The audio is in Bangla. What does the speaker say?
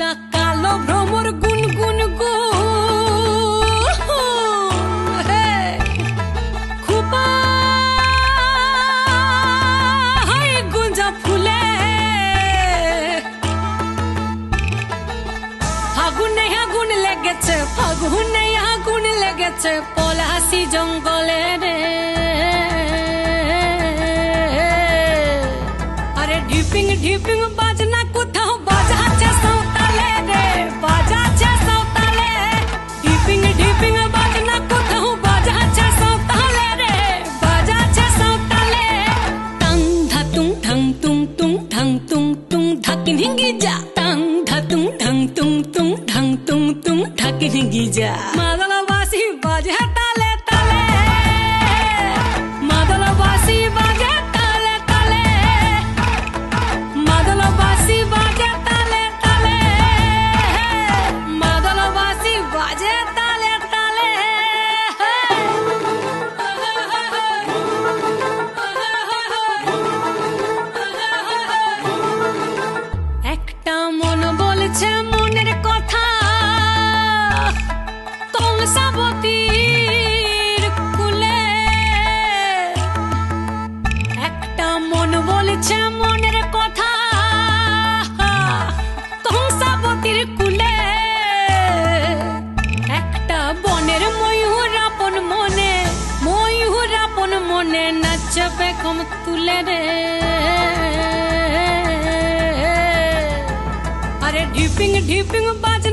একটা কালো ভ্রমর গুনগুন গো খুপা হাই গুঞ্জা ফুলে ফাগুনে আগুন লেগেছে পলাশি জঙ্গলে রে আরে ঢিপিং ঢিপিং বাজনা কোথাও বাজাচ্ছে সাঁওতালে রে বাজাচ্ছে সাঁওতালে ঢিপিং ঢিপিং বাজনা কোথাও বাজাচ্ছে সাঁওতালে রে বাজাচ্ছে সাঁওতালে টাং ধাতুং ঠাং তুং তুং ঠাং তুং তুং ধাকিন হিঙ্গি যা টাং ধাতুং ঠাং তুং তুং ঠাং তুং তুং ধাকিন হিঙ্গি যা মাদলবাসী বাজে তালে তালে মাদলবাসী বাজে তালে তালে মাদলবাসী বাজে তালে তালে মাদলবাসী বাজে তালে তালে একটা মন বলছে মনের কথা কংসাবতীর কুলে একটা মন বলছে মনের কথা কংসাবতীর কুলে একটা বনের ময়ূর আপন মনে নাচবে কম তুলে রে আরে ঢিপিং ঢিপিং বাজ